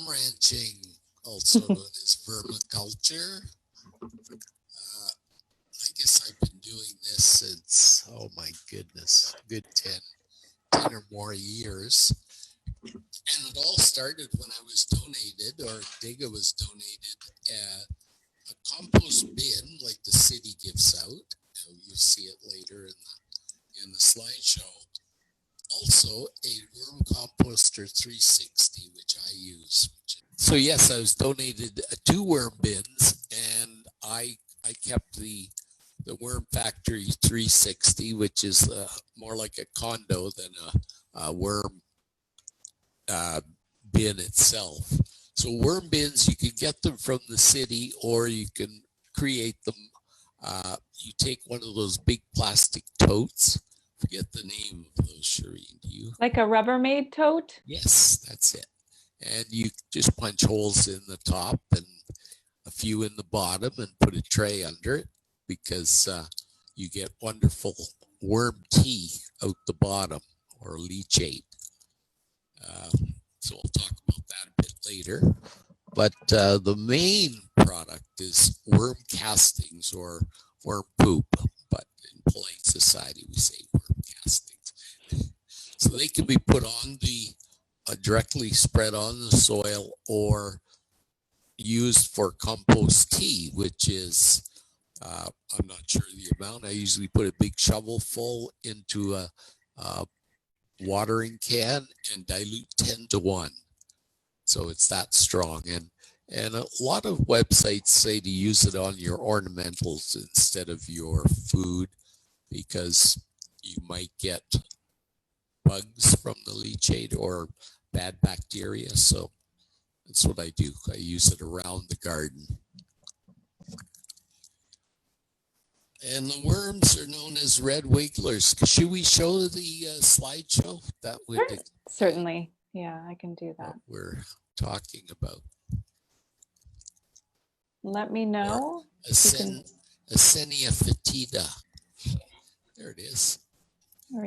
ranching, also known as vermiculture. I guess I've been doing this since, oh my goodness, good 10 or more years. And it all started when I was donated, or DIGA was donated, a compost bin like the city gives out. You'll see it later in the slideshow. Also, a worm composter 360, which I use. So yes, I was donated 2 worm bins, and I kept the Worm Factory 360, which is more like a condo than a worm bin itself. So worm bins, you can get them from the city, or you can create them. You take one of those big plastic totes. Forget the name of those, Shireen. Do you? Like a Rubbermaid tote? Yes, that's it. And you just punch holes in the top and a few in the bottom and put a tray under it, because you get wonderful worm tea out the bottom, or leachate. So we'll talk about that a bit later. But the main product is worm castings, or worm poop. But in polite society, we say worm castings. So they can be put on directly spread on the soil, or used for compost tea, which is, I'm not sure the amount. I usually put a big shovel full into a watering can and dilute 10 to 1. So it's that strong. And a lot of websites say to use it on your ornamentals instead of your food, because you might get bugs from the leachate or bad bacteria. So that's what I do. I use it around the garden. And the worms are known as red wigglers. Should we show the slideshow? That would certainly. Yeah, I can do that. What we're talking about. Let me know. Asenia fetida. There it is.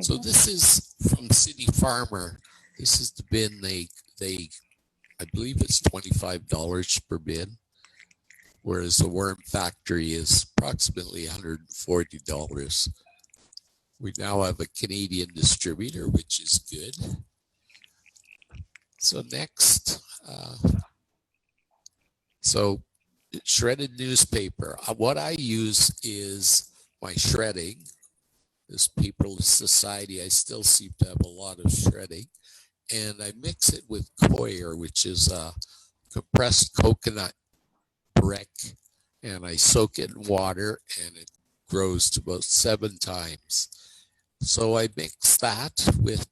So this is from City Farmer. This is the bin they I believe it's $25 per bin, whereas the Worm Factory is approximately $140. We now have a Canadian distributor, which is good. So next, so shredded newspaper. What I use is my shredding. This paperless society, I still seem to have a lot of shredding. And I mix it with coir, which is a compressed coconut brick, and I soak it in water, and it grows to about 7 times. So I mix that with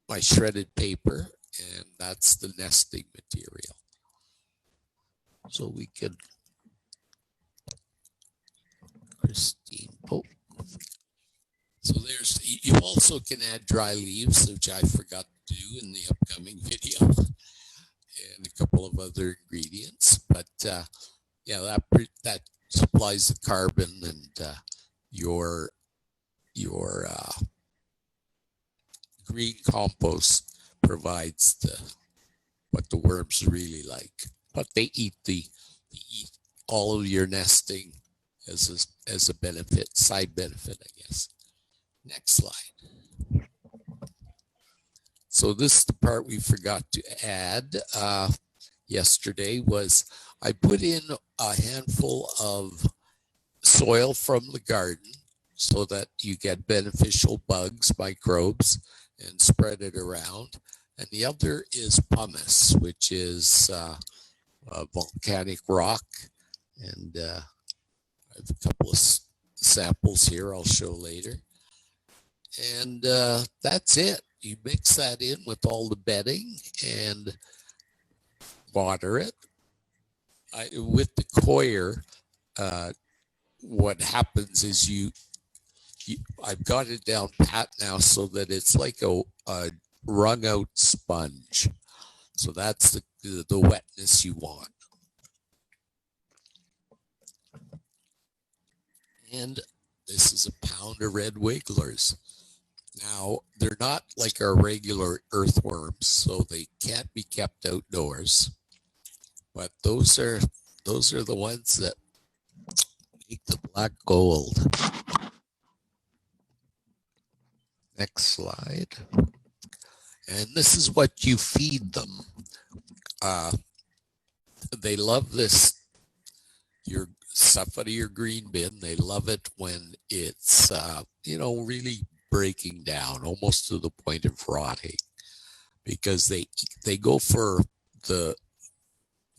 my shredded paper, and that's the nesting material. So we could, Christine, so you also can add dry leaves, which I forgot to do in the upcoming video, and a couple of other ingredients. But yeah, that supplies the carbon, and your green compost provides what the worms really like. But they eat all of your nesting as a benefit, side benefit, I guess. Next slide. So this is the part we forgot to add yesterday. Was I put in a handful of soil from the garden so that you get beneficial bugs, microbes, and spread it around. And the other is pumice, which is volcanic rock. And I have a couple of samples here I'll show later. And that's it. You mix that in with all the bedding and water it. With the coir, what happens is I've got it down pat now so that it's like a wrung out sponge. So that's the wetness you want. And this is a pound of red wigglers. Now, they're not like our regular earthworms, so they can't be kept outdoors. But those are the ones that make the black gold. Next slide. And this is what you feed them. They love this, your stuff out of your green bin. They love it when it's, really breaking down almost to the point of rotting, because they go for the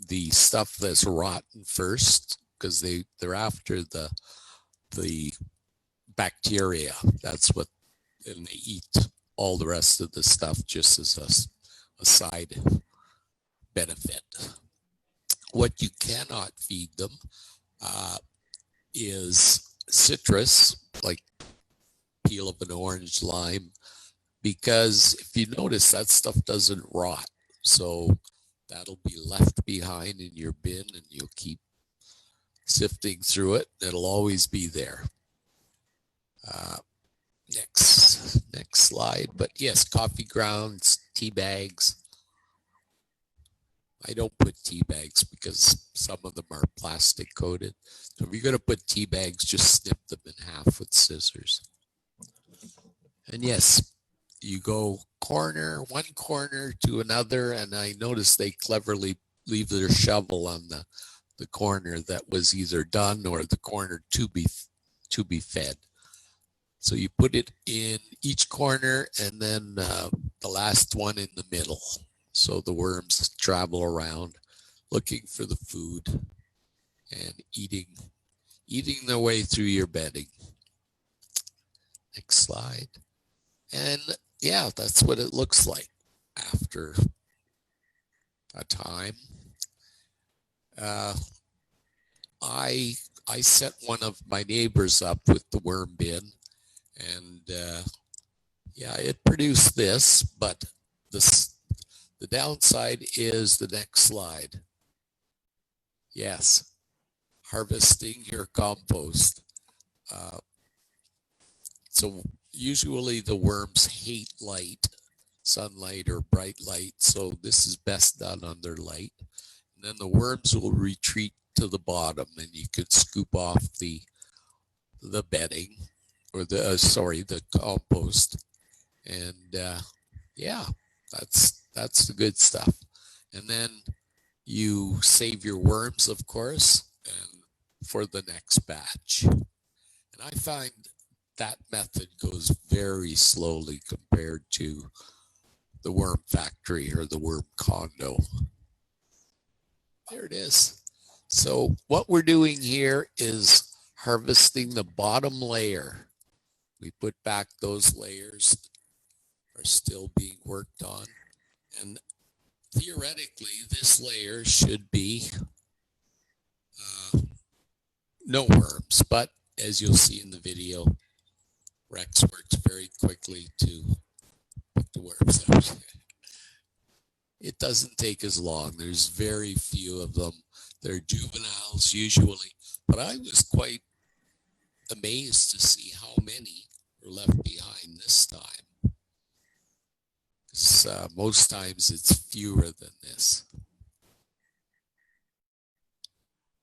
the stuff that's rotten first, because they're after the bacteria. That's what, and they eat all the rest of the stuff just as a side benefit. What you cannot feed them is citrus, like peel of an orange, lime, because if you notice, that stuff doesn't rot. So that'll be left behind in your bin, and you'll keep sifting through it. It'll always be there. Next slide. But yes, coffee grounds, tea bags. I don't put tea bags because some of them are plastic coated. So if you're going to put tea bags, just snip them in half with scissors. And yes, you go one corner to another, and I noticed they cleverly leave their shovel on the corner that was either done or the corner to be fed. So you put it in each corner, and then the last one in the middle. So the worms travel around looking for the food and eating their way through your bedding. Next slide. And yeah, that's what it looks like after a time. I set one of my neighbors up with the worm bin, and yeah, it produced this, but the downside is the next slide. Yes, harvesting your compost. So usually the worms hate light, sunlight or bright light, so this is best done under light. And then the worms will retreat to the bottom, and you can scoop off the bedding, or the compost. And yeah, that's the good stuff. And then you save your worms, of course, and for the next batch. And I find that method goes very slowly compared to the worm factory or the worm condo. There it is. So what we're doing here is harvesting the bottom layer. We put back those layers are still being worked on. And theoretically, this layer should be no worms, but as you'll see in the video, Rex works very quickly to put the worms out. It doesn't take as long. There's very few of them. They're juveniles usually, but I was quite amazed to see how many were left behind this time. Most times it's fewer than this.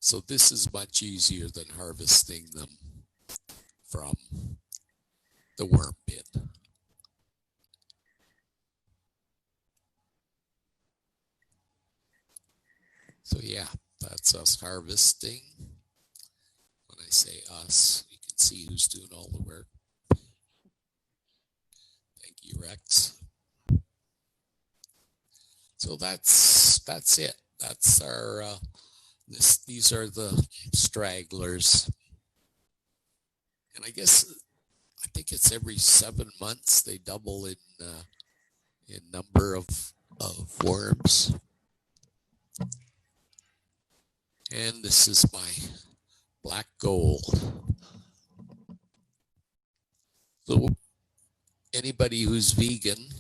So this is much easier than harvesting them from the worm bin. So yeah, that's us harvesting. When I say us, you can see who's doing all the work. Thank you, Rex. So that's it. That's our these are the stragglers. And I think it's every 7 months they double in number of worms. And this is my black gold. So anybody who's vegan,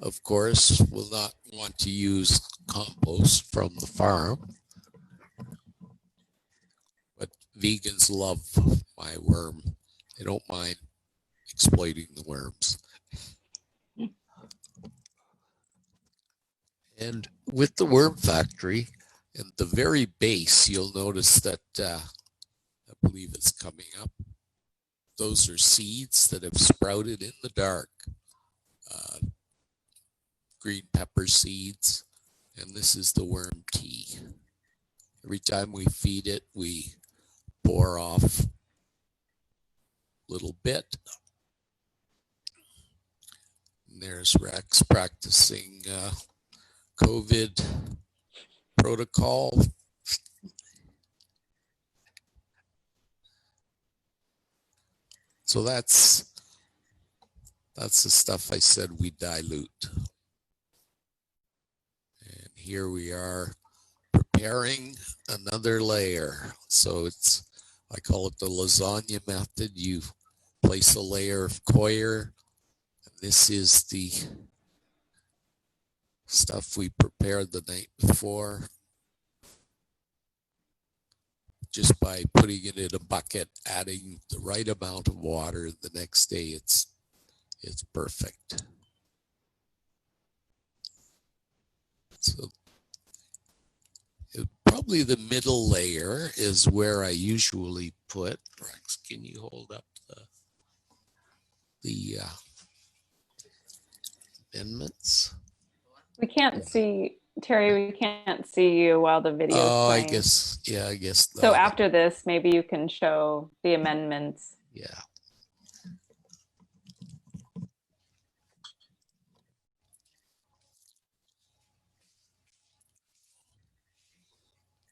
of course, will not want to use compost from the farm. But vegans love my worm. They don't mind exploiting the worms. And with the worm factory, at the very base, you'll notice that I believe it's coming up. Those are seeds that have sprouted in the dark. Green pepper seeds, and this is the worm tea. Every time we feed it, we pour off a little bit. And there's Rex practicing COVID protocol. So that's the stuff I said we dilute. And here we are preparing another layer. So I call it the lasagna method. You place a layer of coir. And this is the stuff we prepared the night before. Just by putting it in a bucket, adding the right amount of water, the next day it's perfect. So probably the middle layer is where I usually put. Rex, can you hold up the amendments? We can't see, Terry, we can't see you while the video is playing. I guess. So after this, maybe you can show the amendments. Yeah.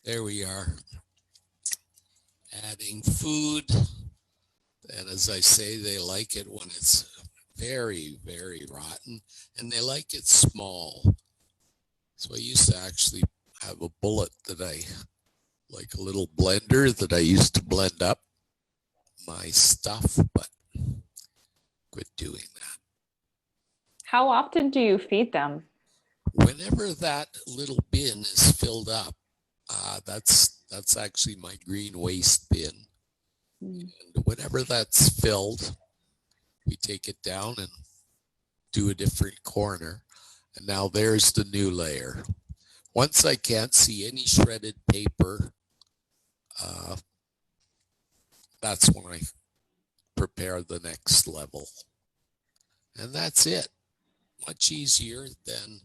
There we are, adding food. And as I say, they like it when it's very, very rotten, and they like it small. So I used to actually have a bullet that like a little blender that I used to blend up my stuff, but quit doing that. How often do you feed them? Whenever that little bin is filled up, that's actually my green waste bin. And whenever that's filled, we take it down and do a different corner. And now there's the new layer. Once I can't see any shredded paper, that's when I prepare the next level. And that's it. Much easier than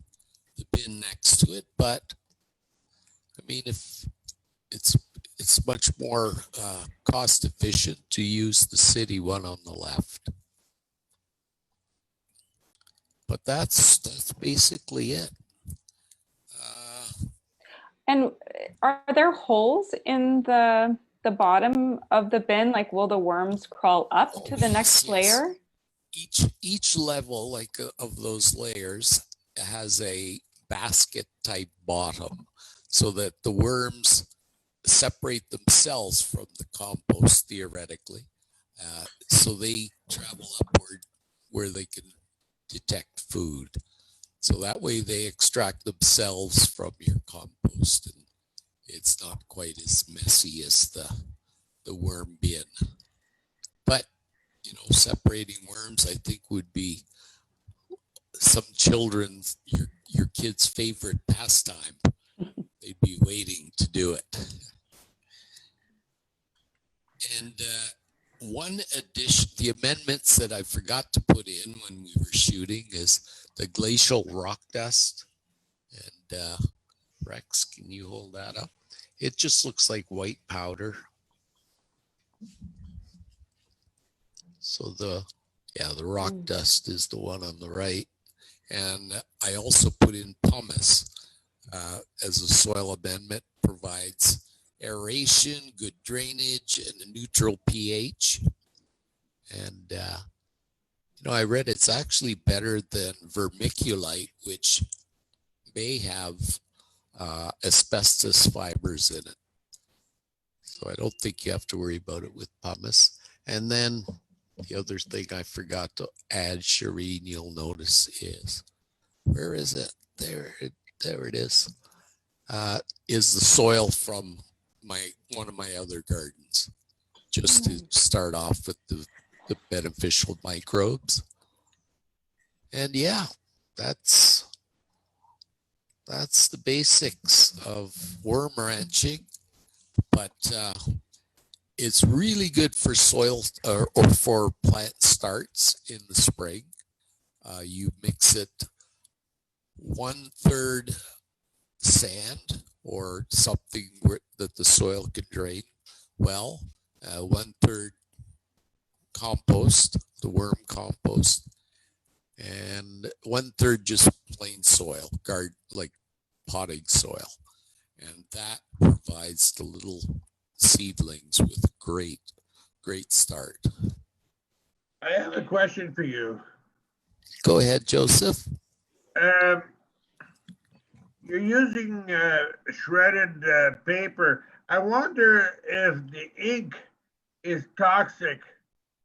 the bin next to it, but I mean, if it's much more cost efficient to use the city one on the left. But that's basically it. And are there holes in the bottom of the bin? Like, will the worms crawl up to the next layer? Each level, like of those layers, has a basket type bottom, so that the worms separate themselves from the compost theoretically. So they travel upward where they can detect food. So that way they extract themselves from your compost, and it's not quite as messy as the worm bin. But, you know, separating worms, I think, would be some children's, your kid's favorite pastime. They'd be waiting to do it. And one addition, the amendments that I forgot to put in when we were shooting is the glacial rock dust. And Rex, can you hold that up? It just looks like white powder. So the rock dust is the one on the right. And I also put in pumice as a soil amendment, provides aeration, good drainage, and a neutral pH. And, you know, I read it's actually better than vermiculite, which may have asbestos fibers in it. So I don't think you have to worry about it with pumice. And then the other thing I forgot to add, Shireen, you'll notice is, where is it? There it is. Is the soil from one of my other gardens, just to start off with the the beneficial microbes. And yeah, that's the basics of worm ranching. But it's really good for soil or for plant starts in the spring. You mix it 1/3 sand or something that the soil can drain well, 1/3 compost, the worm compost, and 1/3 just plain soil, like potting soil. And that provides the little seedlings with great start. I have a question for you. Go ahead, Joseph. You're using shredded paper. I wonder if the ink is toxic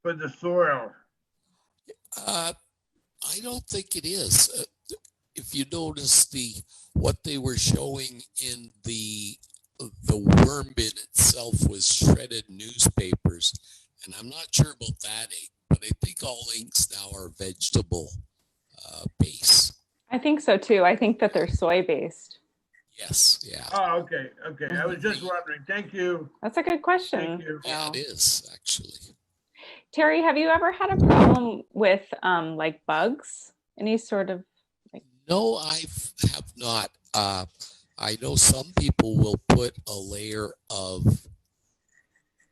for the soil. I don't think it is. If you notice what they were showing in the worm bin itself was shredded newspapers, and I'm not sure about that ink, but I think all inks now are vegetable base. I think so too. I think that they're soy based. Yes, yeah. Oh, okay. I was just wondering. Thank you. That's a good question. Thank you. Yeah, it is actually. Terry, have you ever had a problem with like bugs? Any sort of No, I have not. I know some people will put a layer of,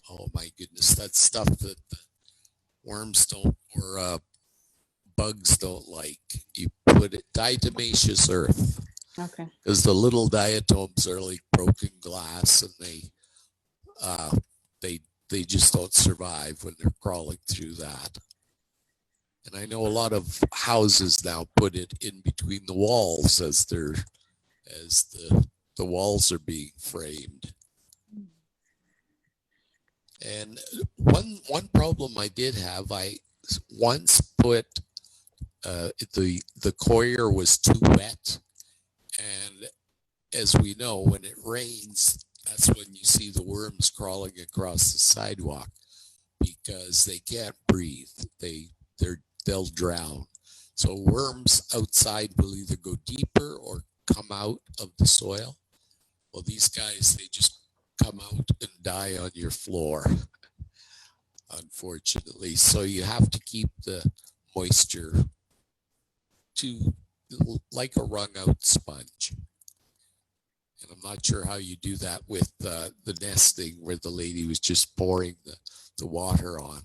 oh my goodness, that stuff that the worms don't, or bugs don't like. You put it, diatomaceous earth. Okay. Because the little diatoms are like broken glass, and they just don't survive when they're crawling through that. And I know a lot of houses now put it in between the walls as the walls are being framed. And one problem I did have, I once put the coir was too wet, and as we know, when it rains, that's when you see the worms crawling across the sidewalk because they can't breathe. They'll drown. So worms outside will either go deeper or come out of the soil. Well, these guys, they just come out and die on your floor, unfortunately. So you have to keep the moisture to like a wrung out sponge. And I'm not sure how you do that with the nesting where the lady was just pouring the water on.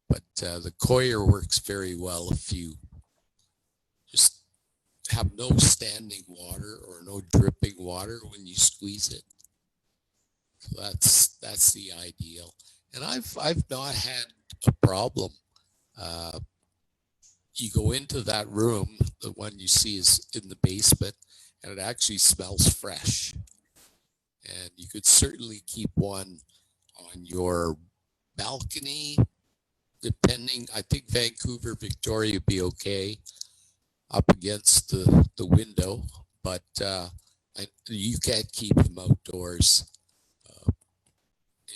But the coir works very well if you just have no standing water or no dripping water when you squeeze it. So that's the ideal. And I've not had a problem. You go into that room, the one you see is in the basement, and it actually smells fresh. And you could certainly keep one on your balcony, depending. I think Vancouver, Victoria would be okay up against the window, but you can't keep them outdoors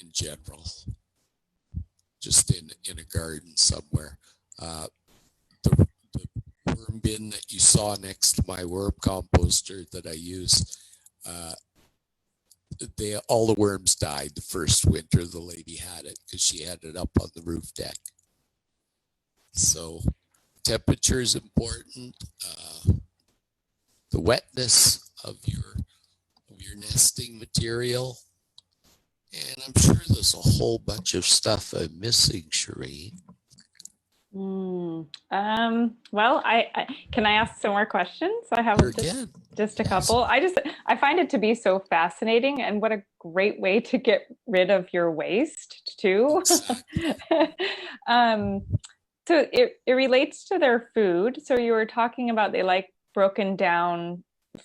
in general, just in a garden somewhere. The worm bin that you saw next to my worm composter that I use, all the worms died the first winter the lady had it because she had it up on the roof deck. So temperature is important. The wetness of your nesting material, and I'm sure there's a whole bunch of stuff I'm missing, Shereen. Well, I can I ask some more questions? I have just a couple. I find it to be so fascinating, and what a great way to get rid of your waste too. Exactly. So it relates to their food. So you were talking about they like broken down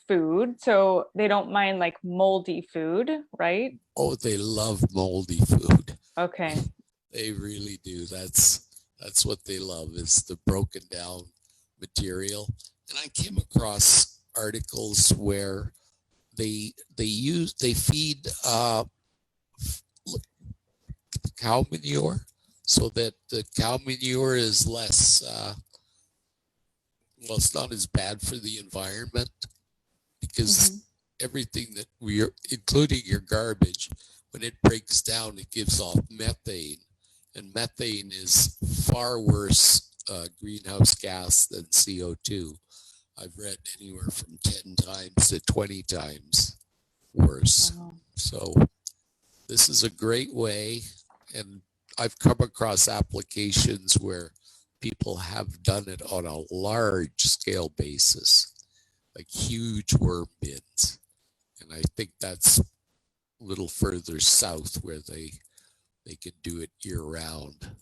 food, so they don't mind like moldy food, right? Oh, they love moldy food. Okay. They really do. That's what they love, is the broken down material. And I came across articles where they feed cow manure so that the cow manure is less, well, it's not as bad for the environment, because everything that we're, including your garbage, when it breaks down, it gives off methane, and methane is far worse greenhouse gas than CO2. I've read anywhere from 10 times to 20 times worse. Wow. So this is a great way, and I've come across applications where people have done it on a large scale basis, like huge worm bins. And I think that's a little further south where they can do it year round.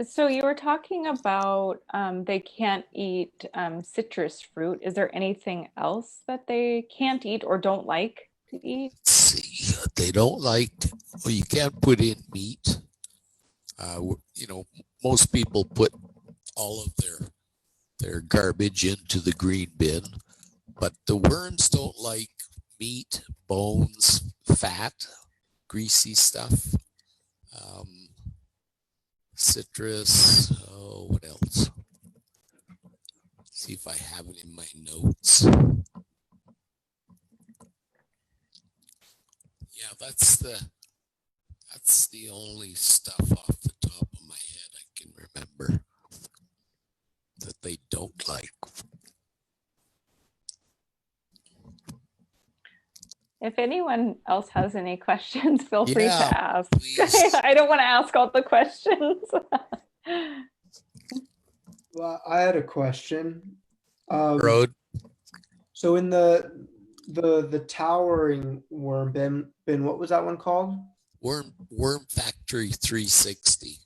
So you were talking about they can't eat citrus fruit. Is there anything else that they can't eat or don't like to eat? Let's see, they don't like, well, you can't put in meat. You know, most people put all of their garbage into the green bin, but the worms don't like meat, bones, fat, greasy stuff. Citrus, oh, what else? See if I have it in my notes. Yeah, that's the only stuff off the top of my head I can remember that they don't like. If anyone else has any questions, feel free to ask. Please. I don't want to ask all the questions. Well, I had a question. Road. So in the towering worm bin, what was that one called? Worm Factory 360.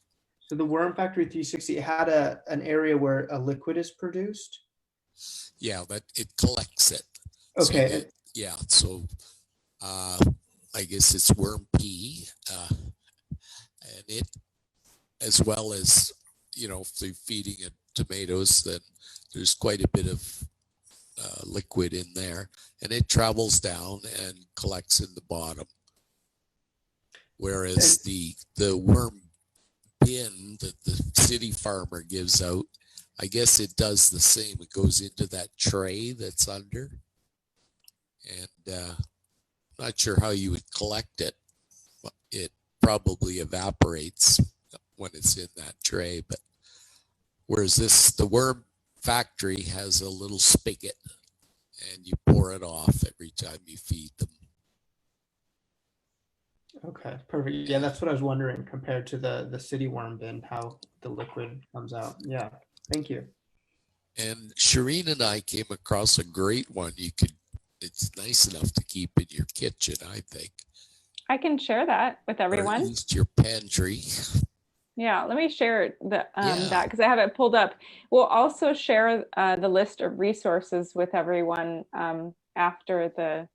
So the Worm Factory 360 had an area where a liquid is produced? Yeah, but it collects it. Okay. So I guess it's worm pea, and it, as well as, you know, if they're feeding it tomatoes, then there's quite a bit of liquid in there, and it travels down and collects in the bottom. Whereas the worm bin that the city farmer gives out, I guess it does the same. It goes into that tray that's under, and I'm not sure how you would collect it. It probably evaporates when it's in that tray, but whereas the Worm Factory has a little spigot, and you pour it off every time you feed them. Okay, perfect. Yeah, that's what I was wondering, compared to the city worm bin, how the liquid comes out. Yeah, thank you. And Shireen and I came across a great one. It's nice enough to keep in your kitchen, I think. I can share that with everyone. Or at least your pantry. Yeah, let me share that because I have it pulled up. We'll also share the list of resources with everyone after the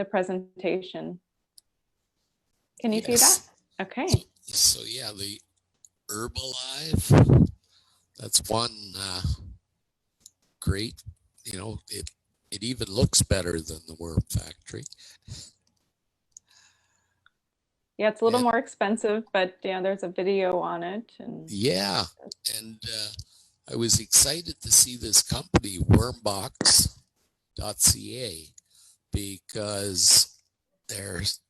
presentation. Can you see that? Okay. So yeah, the Herbalife, that's one great, you know, it even looks better than the Worm Factory. Yeah, it's a little more expensive, but yeah, there's a video on it. And I was excited to see this company, Wormbox.ca, because there's,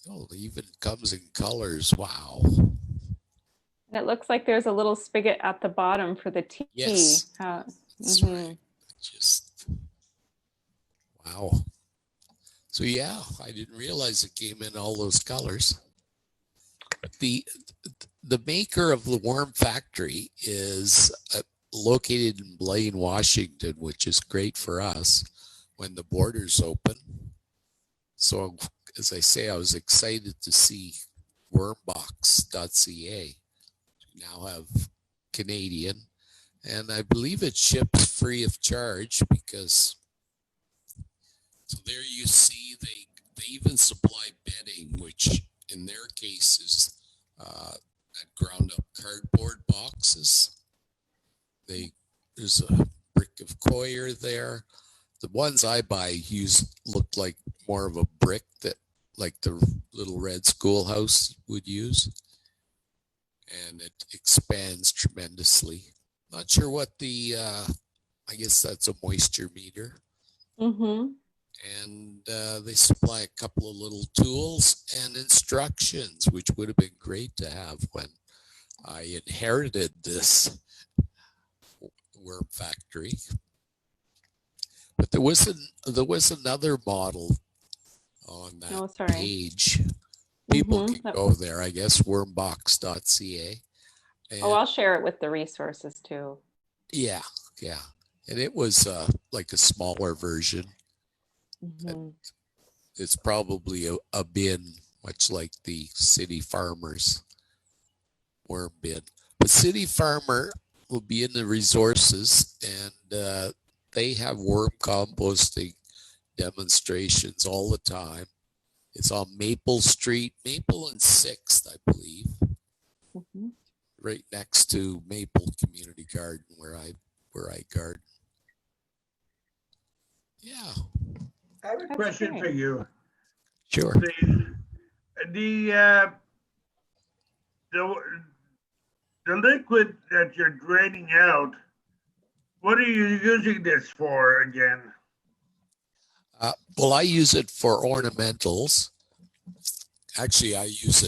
it even comes in colors. Wow. And it looks like there's a little spigot at the bottom for the tea. Yes, that's right. Just, wow. So yeah, I didn't realize it came in all those colors. The maker of the Worm Factory is located in Blaine, Washington, which is great for us when the borders open. So as I say, I was excited to see Wormbox.ca now have Canadian, and I believe it ships free of charge, because so there you see they even supply bedding, which in their case is ground up cardboard boxes. There's a brick of coir there. The ones I buy look like more of a brick that like the little red schoolhouse would use. And it expands tremendously. Not sure what the, I guess that's a moisture meter. Mm-hmm. And they supply a couple of little tools and instructions, which would have been great to have when I inherited this worm factory. But there was another model on that page. People can go there, I guess, wormbox.ca. Oh, I'll share it with the resources too. Yeah. And it was like a smaller version. Mm-hmm. It's probably a bin, much like the City Farmer's worm bin. But City Farmer will be in the resources, and they have worm composting demonstrations all the time. It's on Maple Street, Maple and 6th, I believe, right next to Maple Community Garden, where I garden. Yeah. I have a question for you. Sure. The liquid that you're draining out, what are you using this for again? Well, I use it for ornamentals. Actually, I used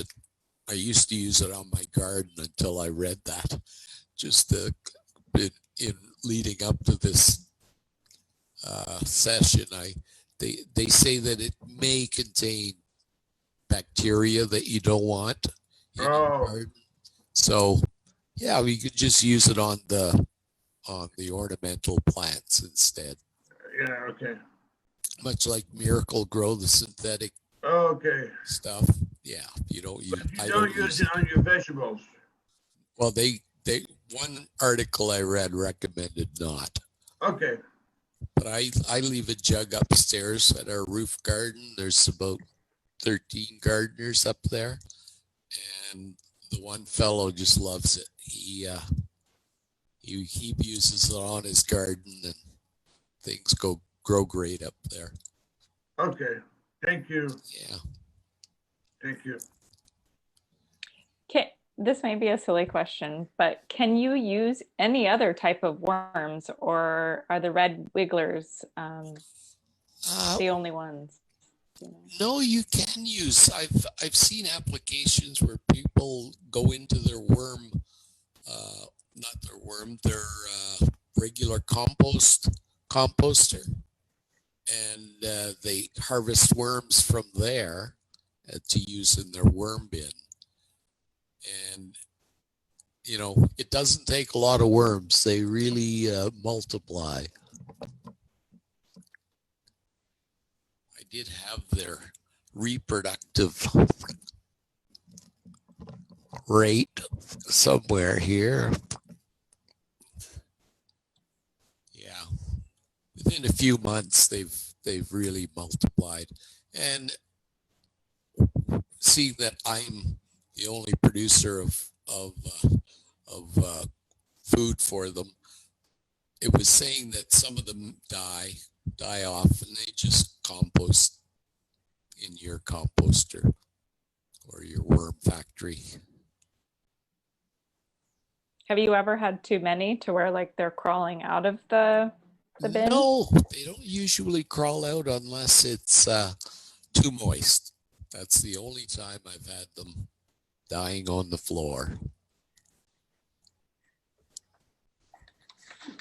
to use it on my garden until I read that. Just in leading up to this session, they say that it may contain bacteria that you don't want in your garden. So, yeah, we could just use it on the ornamental plants instead. Yeah. Okay. Much like Miracle Grow, the synthetic stuff. Yeah, you don't use. But you don't use it on your vegetables. Well, they one article I read recommended not. Okay. But I leave a jug upstairs at our roof garden. There's about 13 gardeners up there, and the one fellow just loves it. He uses it on his garden, and things grow great up there. Okay. Thank you. Yeah. Thank you. This may be a silly question, but can you use any other type of worms, or are the red wigglers the only ones? No, you can use. I've seen applications where people go into their worm, their regular composter, and they harvest worms from there to use in their worm bin. And, it doesn't take a lot of worms. They really multiply. I did have their reproductive rate somewhere here. Yeah. Within a few months, they've really multiplied. And seeing that I'm the only producer of food for them, it was saying that some of them die off, and they just compost in your composter or your worm factory. Have you ever had too many to where like they're crawling out of the bin? No, they don't usually crawl out unless it's too moist. That's the only time I've had them dying on the floor.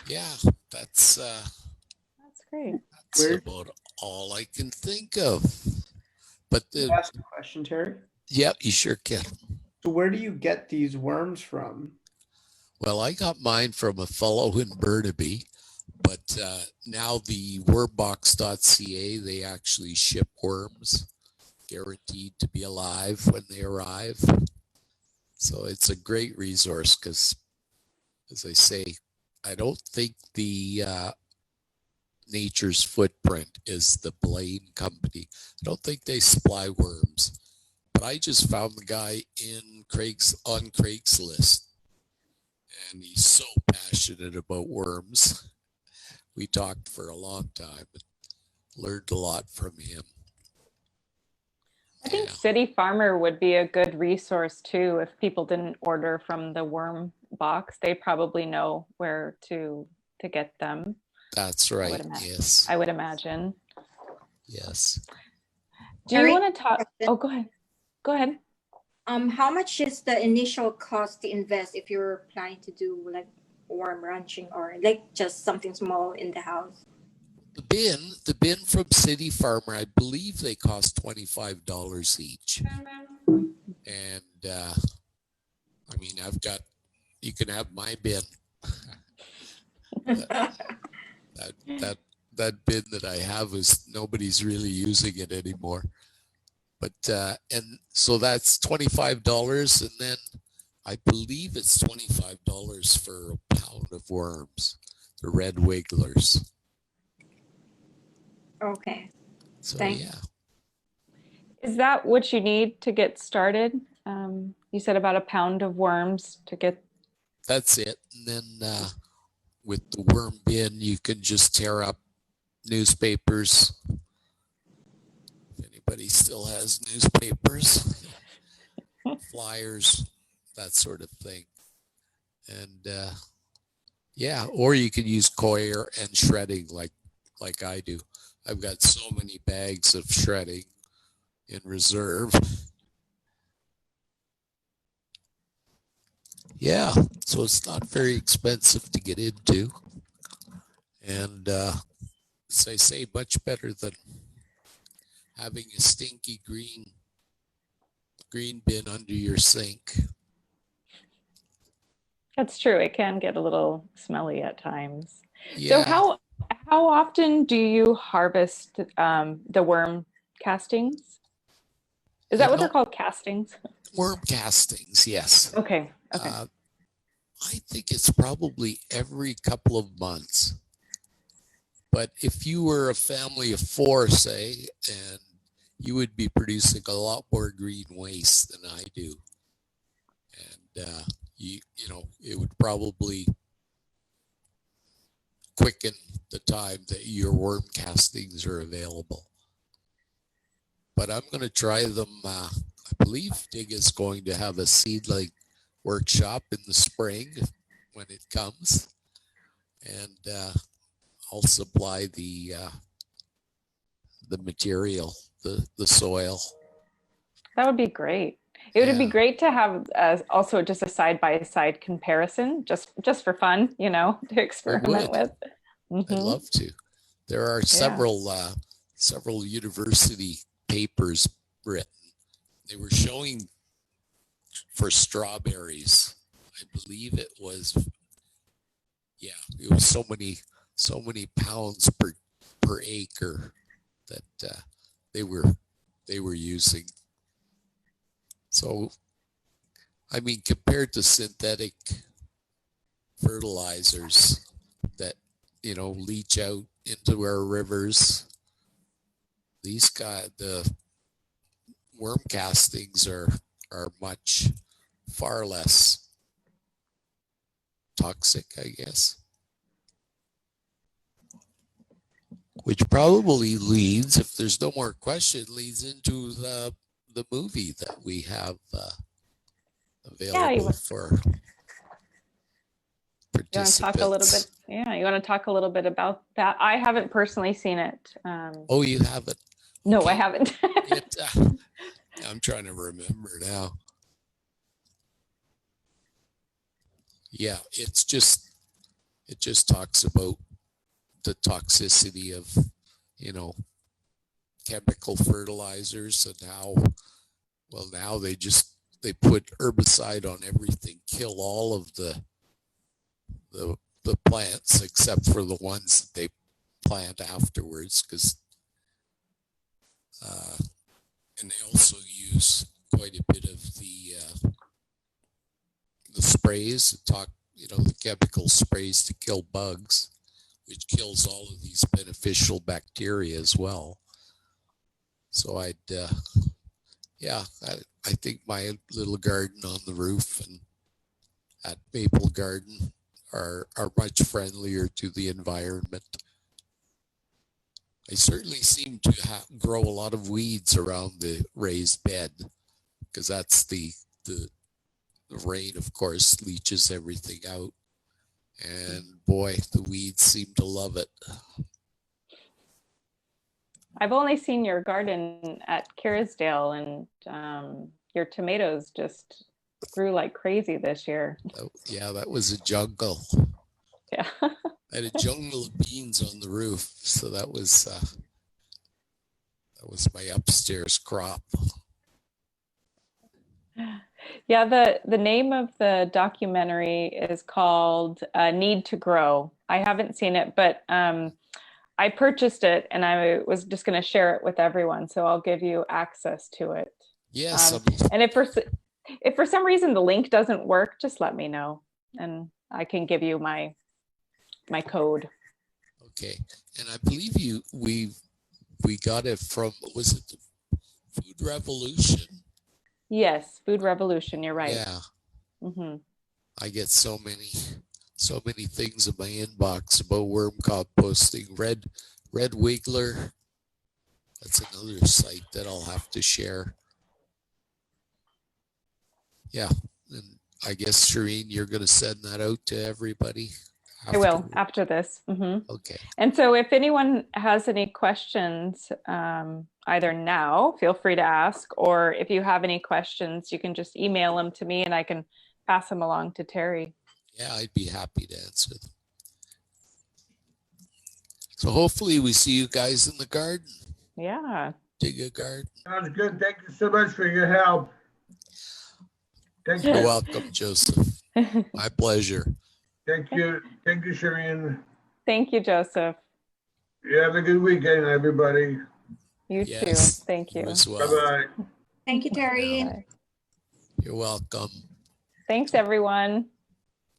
Yeah, that's great. That's about all I can think of. But Can I ask a question, Terry? Yeah, you sure can. So where do you get these worms from? Well, I got mine from a fellow in Burnaby, but now the Wormbox.ca, they actually ship worms, guaranteed to be alive when they arrive. So it's a great resource because, as I say, I don't think the Nature's Footprint is the Blaine company. I don't think they supply worms. But I just found the guy on Craigslist, and he's so passionate about worms. We talked for a long time and learned a lot from him. I think City Farmer would be a good resource too. If people didn't order from the Wormbox, they probably know where to get them. That's right. Yes. I would imagine. Yes. Do you want to talk? Oh, go ahead. Go ahead. How much is the initial cost to invest if you're planning to do like worm ranching or like just something small in the house? The bin from City Farmer, I believe they cost $25 each. And I mean, you can have my bin. that bin that I have is nobody's really using it anymore. But and so that's $25, and then I believe it's $25 for a pound of worms, the red wigglers. Okay. So Thanks. yeah. Is that what you need to get started? You said about a pound of worms to get. That's it. And then with the worm bin, you can just tear up newspapers. If anybody still has newspapers, flyers, that sort of thing. And yeah, or you can use coir and shredding like I do. I've got so many bags of shredding in reserve. Yeah, so it's not very expensive to get into. And as I say, much better than having a stinky green bin under your sink. That's true. It can get a little smelly at times. Yeah. So how often do you harvest the worm castings? Is that what they're called, castings? Worm castings, yes. Okay. I think it's probably every couple of months. But if you were a family of 4, say, and you would be producing a lot more green waste than I do. And you know, it would probably quicken the time that your worm castings are available. But I'm going to try them. I believe DIGA is going to have a seedling workshop in the spring when it comes. And I'll supply the material, the soil. That would be great. It would be great to have also just a side-by-side comparison, just for fun, you know, to experiment with. I'd love to. There are several university papers written. They were showing for strawberries. I believe it was, it was so many pounds per acre that they were using. So, I mean, compared to synthetic fertilizers that, you know, leach out into our rivers, the worm castings are far less toxic, I guess. Which probably leads, if there's no more question, leads into the movie that we have available for participants. You want to talk a little bit? Yeah, you want to talk a little bit about that? I haven't personally seen it. Oh, you haven't? No, okay. I haven't. I'm trying to remember now. Yeah, it just talks about the toxicity of, you know, chemical fertilizers and how, well, now they put herbicide on everything, kill all of the plants except for the ones that they plant afterwards, because and they also use quite a bit of the sprays, the chemical sprays to kill bugs, which kills all of these beneficial bacteria as well. So I think my little garden on the roof and at Maple Garden are much friendlier to the environment. I certainly seem to grow a lot of weeds around the raised bed because that's the rain, of course, leaches everything out. And boy, the weeds seem to love it. I've only seen your garden at Carrisdale, and your tomatoes just grew like crazy this year. Yeah, that was a jungle. Yeah. I had a jungle of beans on the roof, so that was my upstairs crop. Yeah, the name of the documentary is called Need to Grow. I haven't seen it, but I purchased it and I was just going to share it with everyone. So I'll give you access to it. Yes. And if for some reason the link doesn't work, just let me know and I can give you my code. Okay. And I believe we got it from, was it the Food Revolution? Yes, Food Revolution. You're right. Yeah. Mm-hmm. I get so many things in my inbox about worm composting. Red Wiggler. That's another site that I'll have to share. Yeah. And I guess, Shireen, you're going to send that out to everybody? I will after this. Mm-hmm. Okay. And so if anyone has any questions, either now, feel free to ask, or if you have any questions, you can just email them to me and I can pass them along to Terry. Yeah, I'd be happy to answer them. So hopefully we see you guys in the garden. Yeah. DIGA garden. Sounds good. Thank you so much for your help. Thank you. You're welcome, Joseph. My pleasure. Thank you. Thank you, Shireen. Thank you, Joseph. You have a good weekend, everybody. You too. Thank you. As well. Bye-bye. Thank you, Terry. Bye. You're welcome. Thanks, everyone.